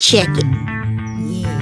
check it. Yeah,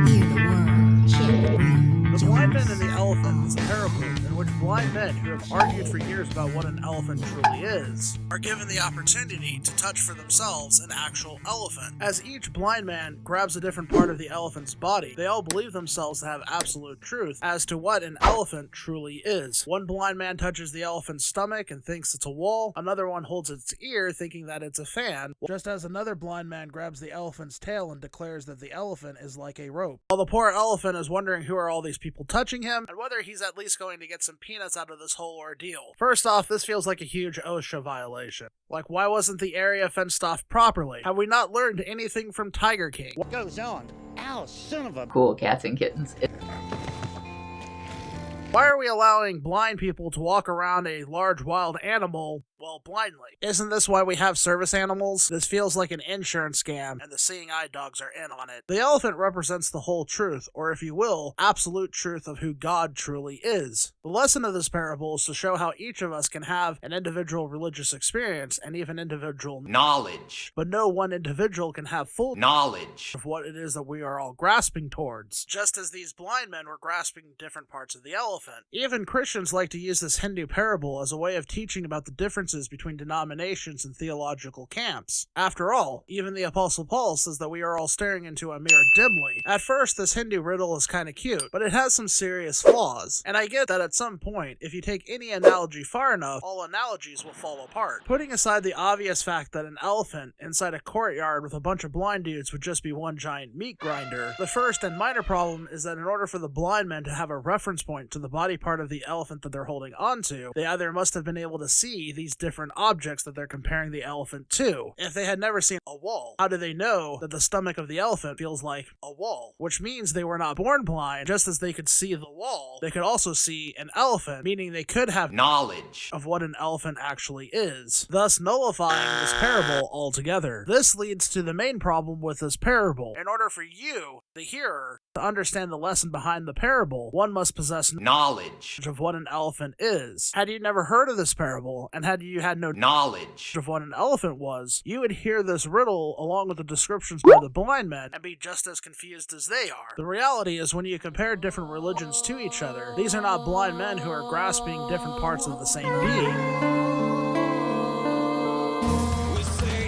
hear the word, check it. The blind man and the elephant is a parable in which blind men who have argued for years about what an elephant truly is are given the opportunity to touch for themselves an actual elephant. As each blind man grabs a different part of the elephant's body, they all believe themselves to have absolute truth as to what an elephant truly is. One blind man touches the elephant's stomach and thinks it's a wall, another one holds its ear thinking that it's a fan, just as another blind man grabs the elephant's tail and declares that the elephant is like a rope. While the poor elephant is wondering who are all these people touching him, and whether he's at least going to get some peanuts out of this whole ordeal. First off, this feels like a huge OSHA violation. Like, why wasn't the area fenced off properly? Have we not learned anything from Tiger King? What goes on? Ow, son of a... Cool cats and kittens. Why are we allowing blind people to walk around a large wild animal, well, blindly? Isn't this why we have service animals? This feels like an insurance scam, and the seeing eye dogs are in on it. The elephant represents the whole truth, or if you will, absolute truth of who God truly is. The lesson of this parable is to show how each of us can have an individual religious experience and even individual knowledge, but no one individual can have full knowledge of what it is that we are all grasping towards, just as these blind men were grasping different parts of the elephant. Even Christians like to use this Hindu parable as a way of teaching about the differences between denominations and theological camps. After all, even the Apostle Paul says that we are all staring into a mirror dimly. At first, this Hindu riddle is kinda cute, but it has some serious flaws. And I get that at some point, if you take any analogy far enough, all analogies will fall apart. Putting aside the obvious fact that an elephant inside a courtyard with a bunch of blind dudes would just be one giant meat grinder, the first and minor problem is that in order for the blind men to have a reference point to the body part of the elephant that they're holding onto, they either must have been able to see these different objects that they're comparing the elephant to. If they had never seen a wall, how do they know that the stomach of the elephant feels like a wall? Which means they were not born blind. Just as they could see the wall, they could also see an elephant, meaning they could have knowledge of what an elephant actually is, thus nullifying this parable altogether. This leads to the main problem with this parable. In order for you, the hearer, to understand the lesson behind the parable, one must possess knowledge of what an elephant is. Had you never heard of this parable, and had you had no knowledge of what an elephant was, you would hear this riddle along with the descriptions by the blind men and be just as confused as they are. The reality is, when you compare different religions to each other, these are not blind men who are grasping different parts of the same being,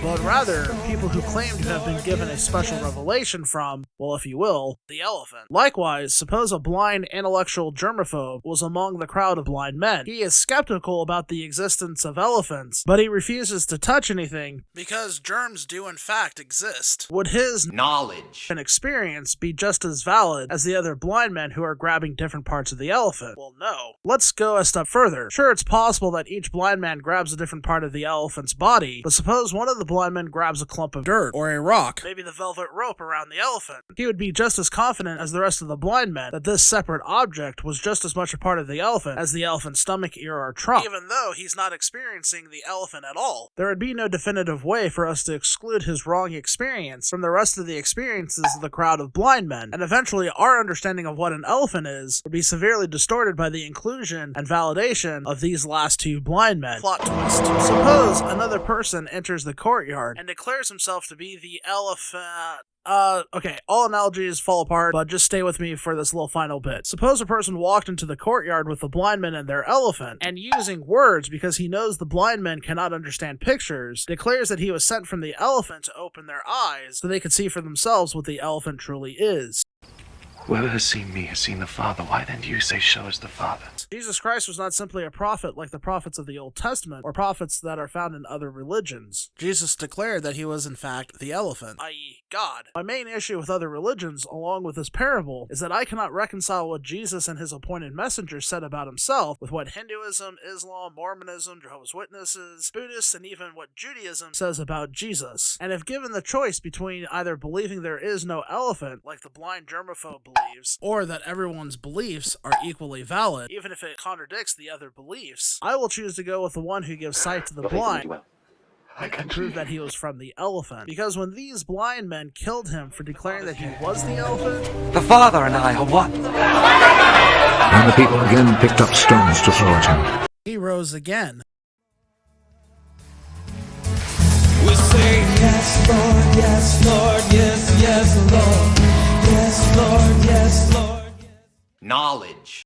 but rather people who claim to have been given a special revelation from, well, if you will, the elephant. Likewise, suppose a blind intellectual germaphobe was among the crowd of blind men. He is skeptical about the existence of elephants, but he refuses to touch anything because germs do in fact exist. Would his knowledge and experience be just as valid as the other blind men who are grabbing different parts of the elephant? Well, no. Let's go a step further. Sure, it's possible that each blind man grabs a different part of the elephant's body, but suppose one of the blind man grabs a clump of dirt or a rock, maybe the velvet rope around the elephant. He would be just as confident as the rest of the blind men that this separate object was just as much a part of the elephant as the elephant's stomach, ear, or trunk, even though he's not experiencing the elephant at all. There would be no definitive way for us to exclude his wrong experience from the rest of the experiences of the crowd of blind men, and eventually our understanding of what an elephant is would be severely distorted by the inclusion and validation of these last two blind men. Plot twist. Suppose another person enters the courtyard and declares himself to be the elephant. Okay, all analogies fall apart, but just stay with me for this little final bit. Suppose a person walked into the courtyard with the blind men and their elephant, and using words because he knows the blind men cannot understand pictures, declares that he was sent from the elephant to open their eyes so they could see for themselves what the elephant truly is. Whoever has seen me has seen the Father. Why then do you say, show us the Father? Jesus Christ was not simply a prophet like the prophets of the Old Testament or prophets that are found in other religions. Jesus declared that he was in fact the elephant, i.e. God. My main issue with other religions, along with this parable, is that I cannot reconcile what Jesus and his appointed messengers said about himself with what Hinduism, Islam, Mormonism, Jehovah's Witnesses, Buddhists, and even what Judaism says about Jesus. And if given the choice between either believing there is no elephant, like the blind germaphobe believes, or that everyone's beliefs are equally valid, even if it contradicts the other beliefs, I will choose to go with the one who gives sight to the blind and prove that he was from the elephant. Because when these blind men killed him for declaring that he was the elephant, the Father and I are one. And the people again picked up stones to throw at him. He rose again. We say yes, Lord, yes, Lord, yes. Knowledge.